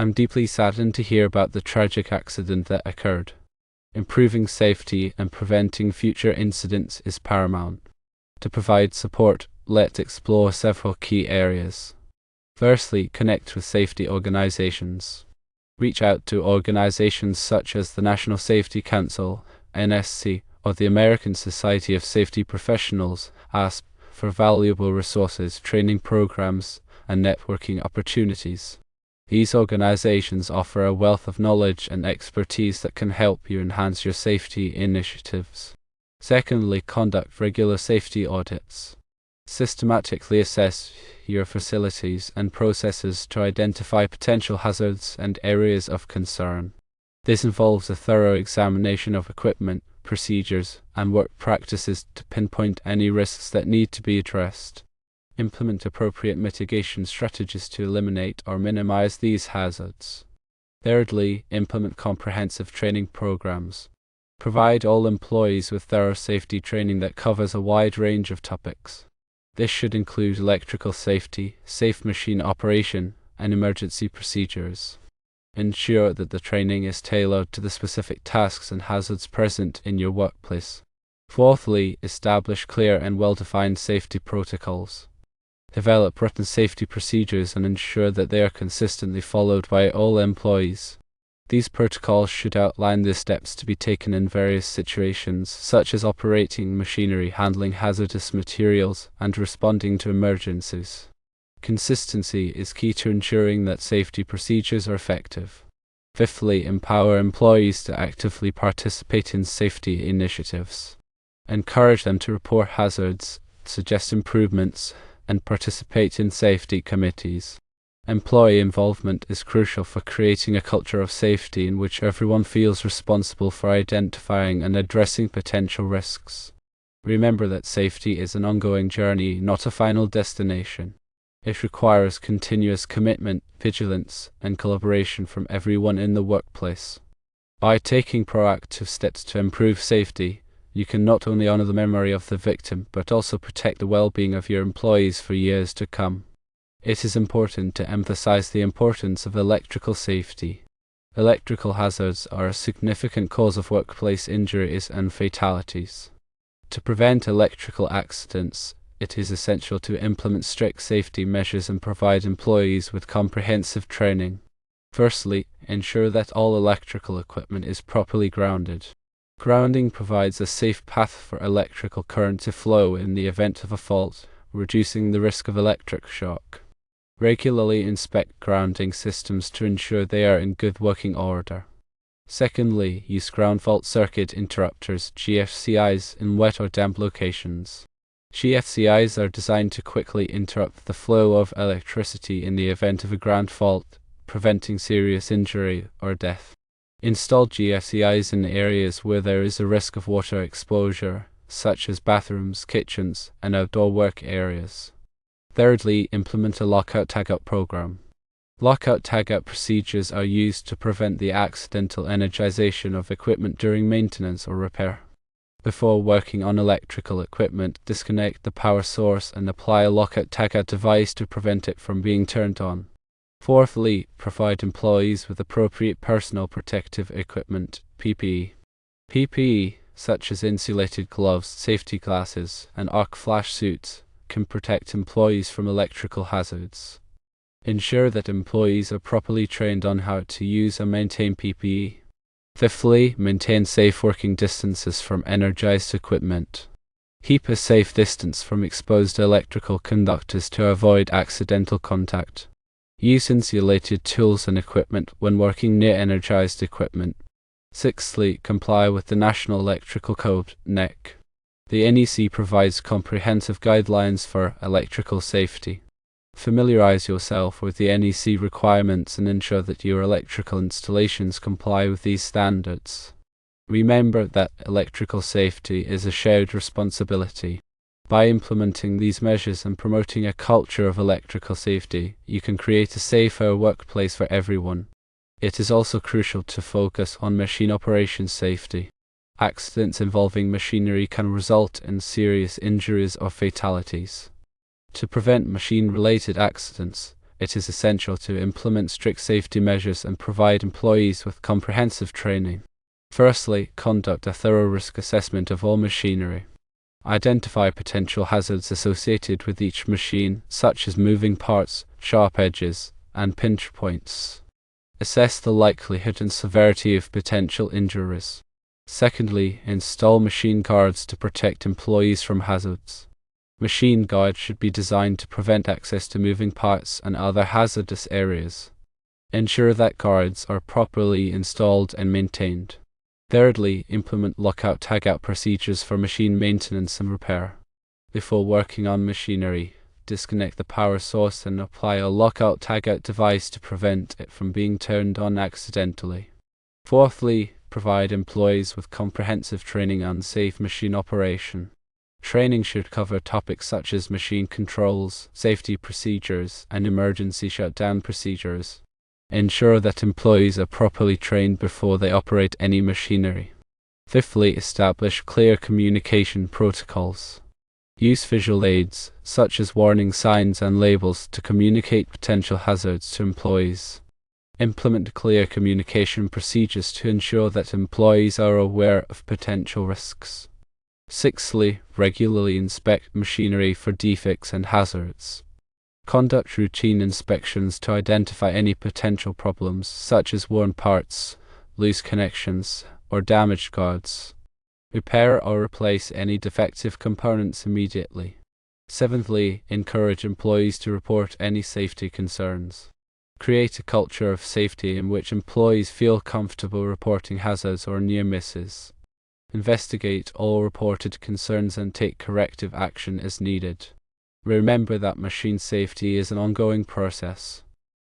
I'm deeply saddened to hear about the tragic accident that occurred. Improving safety and preventing future incidents is paramount. To provide support, let's explore several key areas. Firstly, connect with safety organizations. Reach out to organizations such as the National Safety Council, NSC, or the American Society of Safety Professionals, ASP, for valuable resources, training programs, and networking opportunities. These organizations offer a wealth of knowledge and expertise that can help you enhance your safety initiatives. Secondly, conduct regular safety audits. Systematically assess your facilities and processes to identify potential hazards and areas of concern. This involves a thorough examination of equipment, procedures, and work practices to pinpoint any risks that need to be addressed. Implement appropriate mitigation strategies to eliminate or minimize these hazards. Thirdly, implement comprehensive training programs. Provide all employees with thorough safety training that covers a wide range of topics. This should include electrical safety, safe machine operation, and emergency procedures. Ensure that the training is tailored to the specific tasks and hazards present in your workplace. Fourthly, establish clear and well-defined safety protocols. Develop written safety procedures and ensure that they are consistently followed by all employees. These protocols should outline the steps to be taken in various situations, such as operating machinery, handling hazardous materials, and responding to emergencies. Consistency is key to ensuring that safety procedures are effective. Fifthly, empower employees to actively participate in safety initiatives. Encourage them to report hazards, suggest improvements, and participate in safety committees. Employee involvement is crucial for creating a culture of safety in which everyone feels responsible for identifying and addressing potential risks. Remember that safety is an ongoing journey, not a final destination. It requires continuous commitment, vigilance, and collaboration from everyone in the workplace. By taking proactive steps to improve safety, you can not only honor the memory of the victim, but also protect the well-being of your employees for years to come. It is important to emphasize the importance of electrical safety. Electrical hazards are a significant cause of workplace injuries and fatalities. To prevent electrical accidents, it is essential to implement strict safety measures and provide employees with comprehensive training. Firstly, ensure that all electrical equipment is properly grounded. Grounding provides a safe path for electrical current to flow in the event of a fault, reducing the risk of electric shock. Regularly inspect grounding systems to ensure they are in good working order. Secondly, use ground fault circuit interrupters (GFCIs) in wet or damp locations. GFCIs are designed to quickly interrupt the flow of electricity in the event of a ground fault, preventing serious injury or death. Install GFCIs in areas where there is a risk of water exposure, such as bathrooms, kitchens, and outdoor work areas. Thirdly, implement a lockout-tagout program. Lockout-tagout procedures are used to prevent the accidental energization of equipment during maintenance or repair. Before working on electrical equipment, disconnect the power source and apply a lockout-tagout device to prevent it from being turned on. Fourthly, provide employees with appropriate personal protective equipment, PPE. PPE, such as insulated gloves, safety glasses, and arc flash suits, can protect employees from electrical hazards. Ensure that employees are properly trained on how to use and maintain PPE. Fifthly, maintain safe working distances from energized equipment. Keep a safe distance from exposed electrical conductors to avoid accidental contact. Use insulated tools and equipment when working near energized equipment. Sixthly, comply with the National Electrical Code, NEC. The NEC provides comprehensive guidelines for electrical safety. Familiarize yourself with the NEC requirements and ensure that your electrical installations comply with these standards. Remember that electrical safety is a shared responsibility. By implementing these measures and promoting a culture of electrical safety, you can create a safer workplace for everyone. It is also crucial to focus on machine operation safety. Accidents involving machinery can result in serious injuries or fatalities. To prevent machine-related accidents, it is essential to implement strict safety measures and provide employees with comprehensive training. Firstly, conduct a thorough risk assessment of all machinery. Identify potential hazards associated with each machine, such as moving parts, sharp edges, and pinch points. Assess the likelihood and severity of potential injuries. Secondly, install machine guards to protect employees from hazards. Machine guards should be designed to prevent access to moving parts and other hazardous areas. Ensure that guards are properly installed and maintained. Thirdly, implement lockout-tagout procedures for machine maintenance and repair. Before working on machinery, disconnect the power source and apply a lockout-tagout device to prevent it from being turned on accidentally. Fourthly, provide employees with comprehensive training on safe machine operation. Training should cover topics such as machine controls, safety procedures, and emergency shutdown procedures. Ensure that employees are properly trained before they operate any machinery. Fifthly, establish clear communication protocols. Use visual aids, such as warning signs and labels, to communicate potential hazards to employees. Implement clear communication procedures to ensure that employees are aware of potential risks. Sixthly, regularly inspect machinery for defects and hazards. Conduct routine inspections to identify any potential problems, such as worn parts, loose connections, or damaged guards. Repair or replace any defective components immediately. Seventhly, encourage employees to report any safety concerns. Create a culture of safety in which employees feel comfortable reporting hazards or near misses. Investigate all reported concerns and take corrective action as needed. Remember that machine safety is an ongoing process.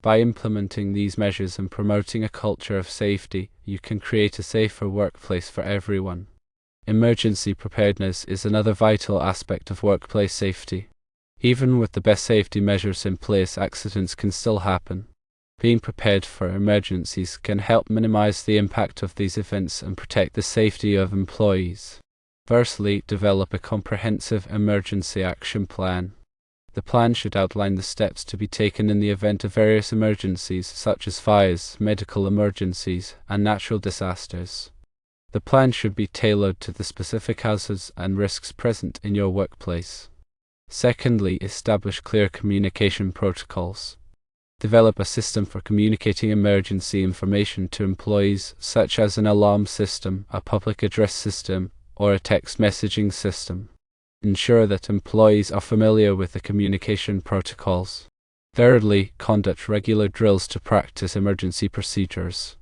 By implementing these measures and promoting a culture of safety, you can create a safer workplace for everyone. Emergency preparedness is another vital aspect of workplace safety. Even with the best safety measures in place, accidents can still happen. Being prepared for emergencies can help minimize the impact of these events and protect the safety of employees. Firstly, develop a comprehensive emergency action plan. The plan should outline the steps to be taken in the event of various emergencies such as fires, medical emergencies, and natural disasters. The plan should be tailored to the specific hazards and risks present in your workplace. Secondly, establish clear communication protocols. Develop a system for communicating emergency information to employees, such as an alarm system, a public address system, or a text messaging system. Ensure that employees are familiar with the communication protocols. Thirdly, conduct regular drills to practice emergency procedures.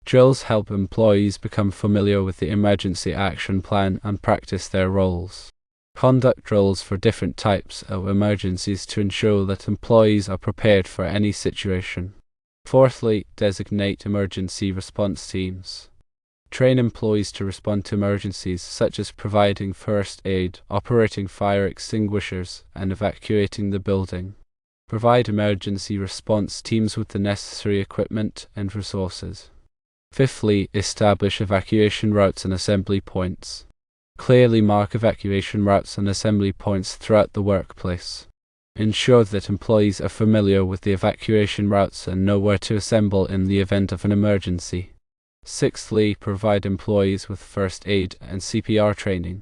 Drills help employees become familiar with the emergency action plan and practice their roles. Conduct drills for different types of emergencies to ensure that employees are prepared for any situation. Fourthly, designate emergency response teams. Train employees to respond to emergencies such as providing first aid, operating fire extinguishers, and evacuating the building. Provide emergency response teams with the necessary equipment and resources. Fifthly, establish evacuation routes and assembly points. Clearly mark evacuation routes and assembly points throughout the workplace. Ensure that employees are familiar with the evacuation routes and know where to assemble in the event of an emergency. Sixthly, provide employees with first aid and CPR training.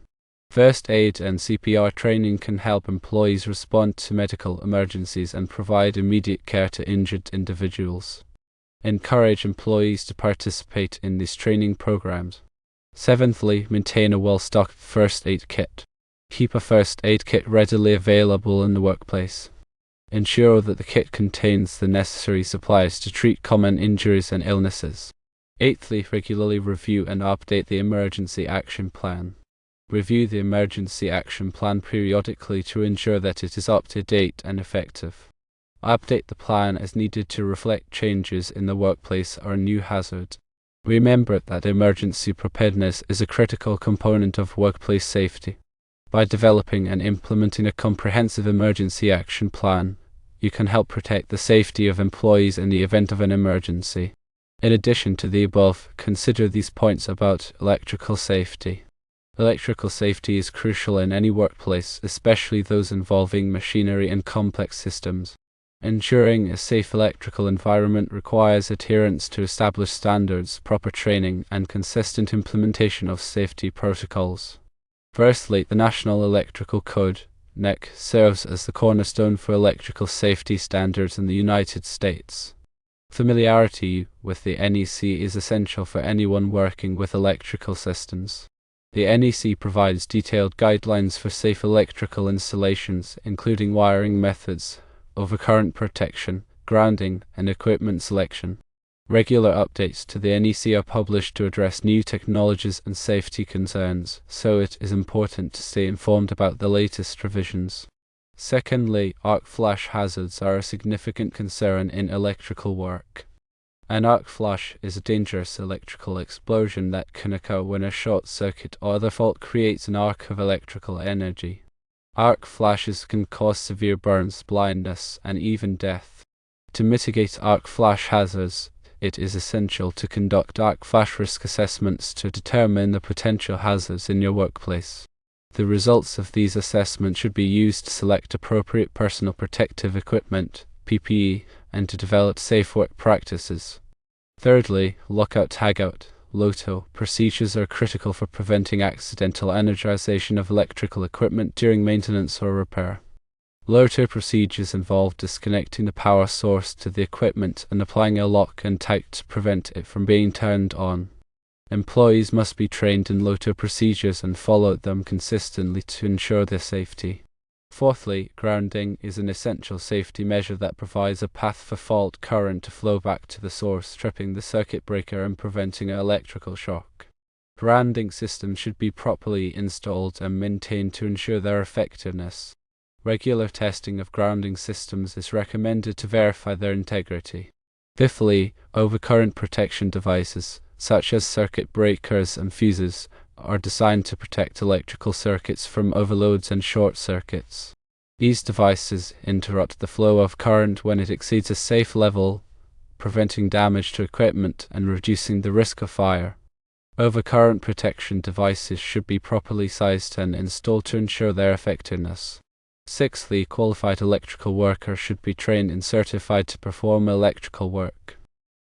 First aid and CPR training can help employees respond to medical emergencies and provide immediate care to injured individuals. Encourage employees to participate in these training programs. Seventhly, maintain a well-stocked first aid kit. Keep a first aid kit readily available in the workplace. Ensure that the kit contains the necessary supplies to treat common injuries and illnesses. Eighthly, regularly review and update the emergency action plan. Review the emergency action plan periodically to ensure that it is up to date and effective. Update the plan as needed to reflect changes in the workplace or new hazard. Remember that emergency preparedness is a critical component of workplace safety. By developing and implementing a comprehensive emergency action plan, you can help protect the safety of employees in the event of an emergency. In addition to the above, consider these points about electrical safety. Electrical safety is crucial in any workplace, especially those involving machinery and complex systems. Ensuring a safe electrical environment requires adherence to established standards, proper training, and consistent implementation of safety protocols. Firstly, the National Electrical Code (NEC) serves as the cornerstone for electrical safety standards in the United States. Familiarity with the NEC is essential for anyone working with electrical systems. The NEC provides detailed guidelines for safe electrical installations, including wiring methods, overcurrent protection, grounding, and equipment selection. Regular updates to the NEC are published to address new technologies and safety concerns, so it is important to stay informed about the latest revisions. Secondly, arc flash hazards are a significant concern in electrical work. An arc flash is a dangerous electrical explosion that can occur when a short circuit or other fault creates an arc of electrical energy. Arc flashes can cause severe burns, blindness, and even death. To mitigate arc flash hazards, it is essential to conduct arc flash risk assessments to determine the potential hazards in your workplace. The results of these assessments should be used to select appropriate personal protective equipment, PPE, and to develop safe work practices. Thirdly, lockout-tagout (LOTO) procedures are critical for preventing accidental energization of electrical equipment during maintenance or repair. LOTO procedures involve disconnecting the power source to the equipment and applying a lock and tag to prevent it from being turned on. Employees must be trained in LOTO procedures and follow them consistently to ensure their safety. Fourthly, grounding is an essential safety measure that provides a path for fault current to flow back to the source, tripping the circuit breaker and preventing an electrical shock. Grounding systems should be properly installed and maintained to ensure their effectiveness. Regular testing of grounding systems is recommended to verify their integrity. Fifthly, overcurrent protection devices, such as circuit breakers and fuses, are designed to protect electrical circuits from overloads and short circuits. These devices interrupt the flow of current when it exceeds a safe level, preventing damage to equipment and reducing the risk of fire. Overcurrent protection devices should be properly sized and installed to ensure their effectiveness. Sixthly, qualified electrical workers should be trained and certified to perform electrical work.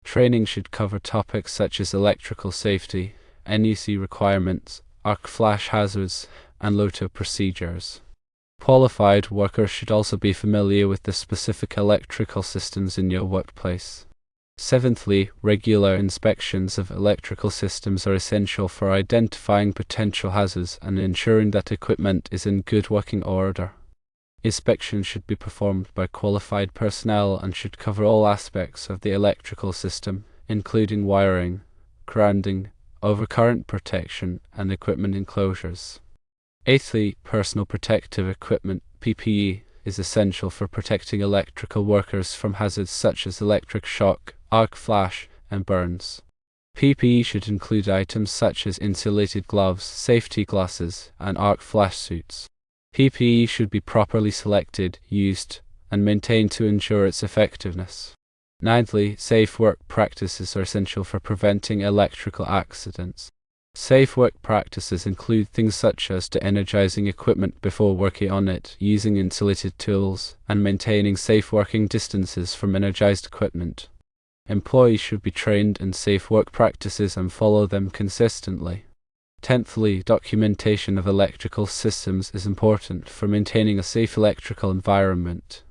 Training should cover topics such as electrical safety, NEC requirements, arc flash hazards, and LOTO procedures. Qualified workers should also be familiar with the specific electrical systems in your workplace. Seventhly, regular inspections of electrical systems are essential for identifying potential hazards and ensuring that equipment is in good working order. Inspections should be performed by qualified personnel and should cover all aspects of the electrical system, including wiring, grounding, overcurrent protection, and equipment enclosures. Eighthly, personal protective equipment (PPE) is essential for protecting electrical workers from hazards such as electric shock, arc flash, and burns. PPE should include items such as insulated gloves, safety glasses, and arc flash suits. PPE should be properly selected, used, and maintained to ensure its effectiveness. Ninthly, safe work practices are essential for preventing electrical accidents. Safe work practices include things such as de-energizing equipment before working on it, using insulated tools, and maintaining safe working distances from energized equipment. Employees should be trained in safe work practices and follow them consistently. Tenthly, documentation of electrical systems is important for maintaining a safe electrical environment.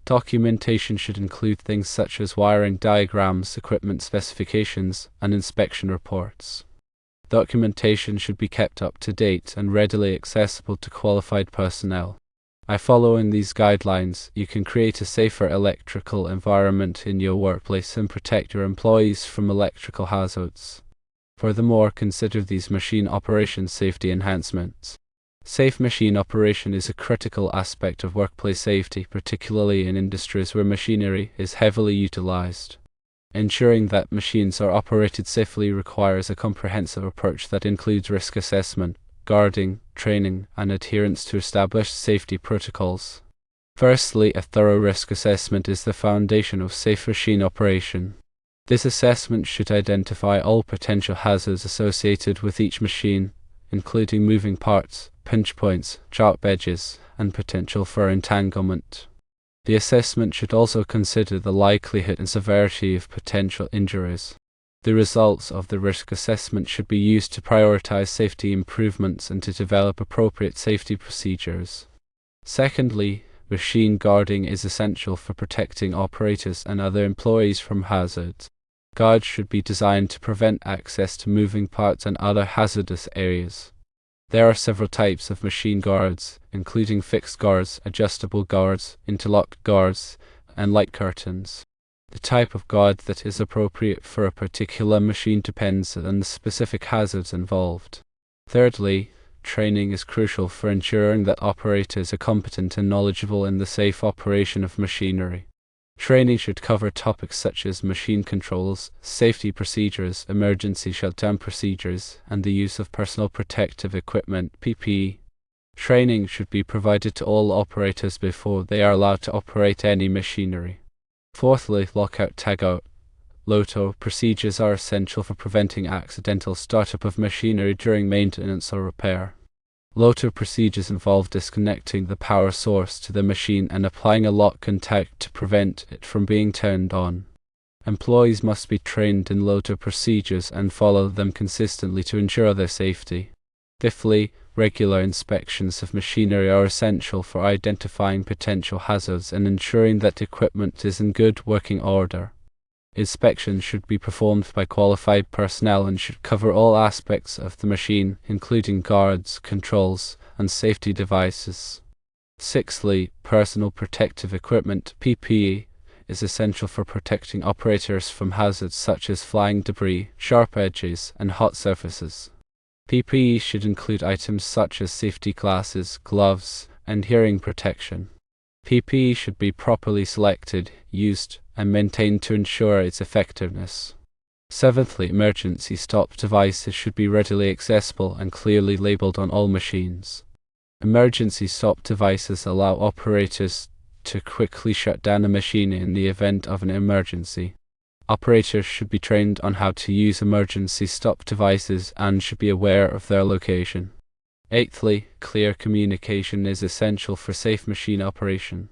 Documentation should include things such as wiring diagrams, equipment specifications, and inspection reports. Documentation should be kept up to date and readily accessible to qualified personnel. By following these guidelines, you can create a safer electrical environment in your workplace and protect your employees from electrical hazards. Furthermore, consider these machine operation safety enhancements. Safe machine operation is a critical aspect of workplace safety, particularly in industries where machinery is heavily utilized. Ensuring that machines are operated safely requires a comprehensive approach that includes risk assessment, guarding, training, and adherence to established safety protocols. Firstly, a thorough risk assessment is the foundation of safe machine operation. This assessment should identify all potential hazards associated with each machine, including moving parts, pinch points, sharp edges, and potential for entanglement. The assessment should also consider the likelihood and severity of potential injuries. The results of the risk assessment should be used to prioritize safety improvements and to develop appropriate safety procedures. Secondly, machine guarding is essential for protecting operators and other employees from hazards. Guards should be designed to prevent access to moving parts and other hazardous areas. There are several types of machine guards, including fixed guards, adjustable guards, interlocked guards, and light curtains. The type of guard that is appropriate for a particular machine depends on the specific hazards involved. Thirdly, training is crucial for ensuring that operators are competent and knowledgeable in the safe operation of machinery. Training should cover topics such as machine controls, safety procedures, emergency shutdown procedures, and the use of personal protective equipment (PPE). Training should be provided to all operators before they are allowed to operate any machinery. Fourthly, lockout-tagout (LOTO) procedures are essential for preventing accidental startup of machinery during maintenance or repair. LOTO procedures involve disconnecting the power source to the machine and applying a lock contact to prevent it from being turned on. Employees must be trained in LOTO procedures and follow them consistently to ensure their safety. Fifthly, regular inspections of machinery are essential for identifying potential hazards and ensuring that equipment is in good working order. Inspections should be performed by qualified personnel and should cover all aspects of the machine, including guards, controls, and safety devices. Sixthly, personal protective equipment (PPE) is essential for protecting operators from hazards such as flying debris, sharp edges, and hot surfaces. PPE should include items such as safety glasses, gloves, and hearing protection. PPE should be properly selected, used, and maintained to ensure its effectiveness. Seventhly, emergency stop devices should be readily accessible and clearly labeled on all machines. Emergency stop devices allow operators to quickly shut down a machine in the event of an emergency. Operators should be trained on how to use emergency stop devices and should be aware of their location. Eighthly, clear communication is essential for safe machine operation.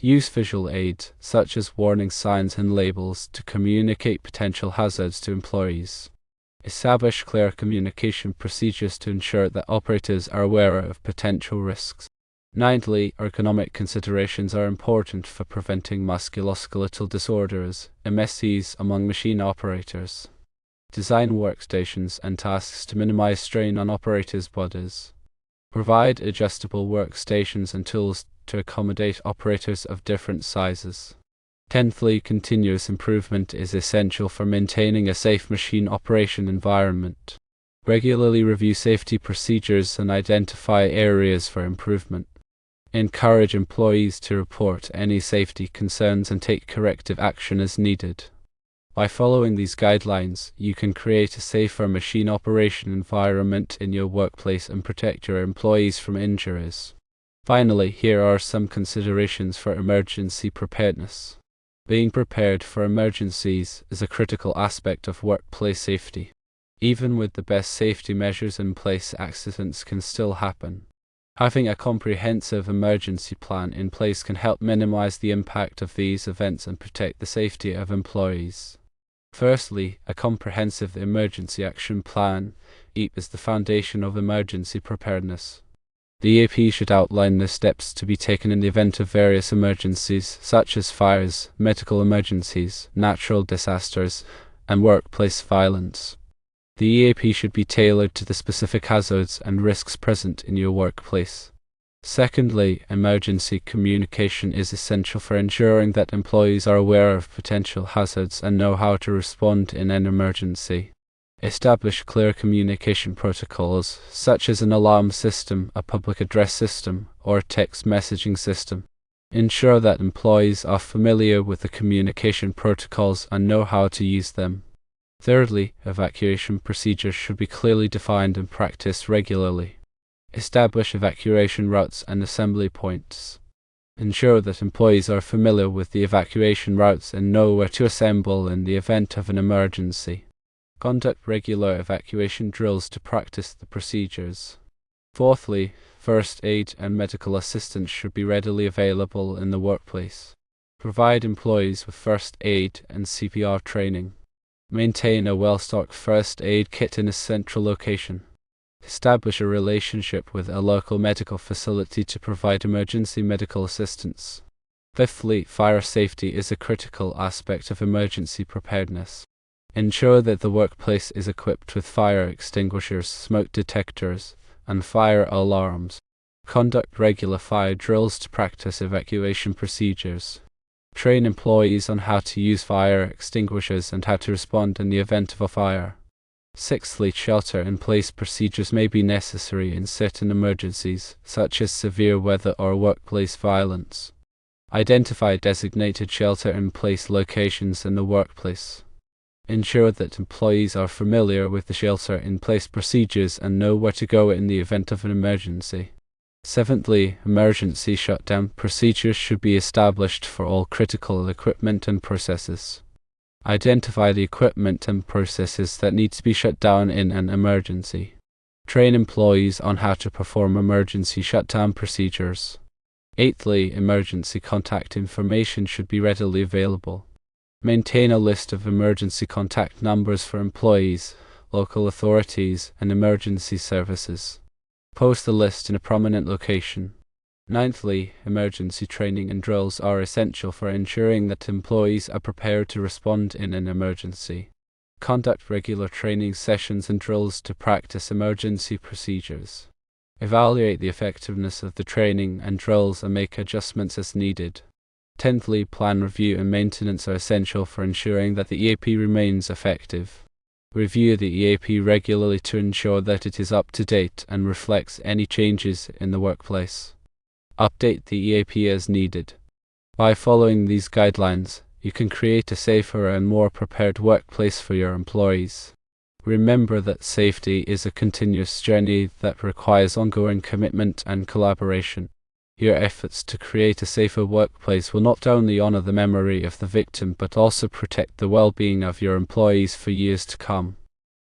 Use visual aids, such as warning signs and labels, to communicate potential hazards to employees. Establish clear communication procedures to ensure that operators are aware of potential risks. Ninthly, ergonomic considerations are important for preventing musculoskeletal disorders, MSCs, among machine operators. Design workstations and tasks to minimize strain on operators' bodies. Provide adjustable workstations and tools to accommodate operators of different sizes. Tenthly, continuous improvement is essential for maintaining a safe machine operation environment. Regularly review safety procedures and identify areas for improvement. Encourage employees to report any safety concerns and take corrective action as needed. By following these guidelines, you can create a safer machine operation environment in your workplace and protect your employees from injuries. Finally, here are some considerations for emergency preparedness. Being prepared for emergencies is a critical aspect of workplace safety. Even with the best safety measures in place, accidents can still happen. Having a comprehensive emergency plan in place can help minimize the impact of these events and protect the safety of employees. Firstly, a comprehensive emergency action plan (EAP) is the foundation of emergency preparedness. The EAP should outline the steps to be taken in the event of various emergencies, such as fires, medical emergencies, natural disasters, and workplace violence. The EAP should be tailored to the specific hazards and risks present in your workplace. Secondly, emergency communication is essential for ensuring that employees are aware of potential hazards and know how to respond in an emergency. Establish clear communication protocols, such as an alarm system, a public address system, or a text messaging system. Ensure that employees are familiar with the communication protocols and know how to use them. Thirdly, evacuation procedures should be clearly defined and practiced regularly. Establish evacuation routes and assembly points. Ensure that employees are familiar with the evacuation routes and know where to assemble in the event of an emergency. Conduct regular evacuation drills to practice the procedures. Fourthly, First aid and medical assistance should be readily available in the workplace. Provide employees with first aid and CPR training. Maintain a well-stocked first aid kit in a central location. Establish a relationship with a local medical facility to provide emergency medical assistance. Fifthly, fire safety is a critical aspect of emergency preparedness. Ensure that the workplace is equipped with fire extinguishers, smoke detectors, and fire alarms. Conduct regular fire drills to practice evacuation procedures. Train employees on how to use fire extinguishers and how to respond in the event of a fire. Sixthly, shelter-in-place procedures may be necessary in certain emergencies, such as severe weather or workplace violence. Identify designated shelter-in-place locations in the workplace. Ensure that employees are familiar with the shelter-in-place procedures and know where to go in the event of an emergency. Seventhly, emergency shutdown procedures should be established for all critical equipment and processes. Identify the equipment and processes that need to be shut down in an emergency. Train employees on how to perform emergency shutdown procedures. Eighthly, emergency contact information should be readily available. Maintain a list of emergency contact numbers for employees, local authorities, and emergency services. Post the list in a prominent location. Ninthly, emergency training and drills are essential for ensuring that employees are prepared to respond in an emergency. Conduct regular training sessions and drills to practice emergency procedures. Evaluate the effectiveness of the training and drills and make adjustments as needed. Tenthly, plan review and maintenance are essential for ensuring that the EAP remains effective. Review the EAP regularly to ensure that it is up to date and reflects any changes in the workplace. Update the EAP as needed. By following these guidelines, you can create a safer and more prepared workplace for your employees. Remember that safety is a continuous journey that requires ongoing commitment and collaboration. Your efforts to create a safer workplace will not only honor the memory of the victim but also protect the well-being of your employees for years to come.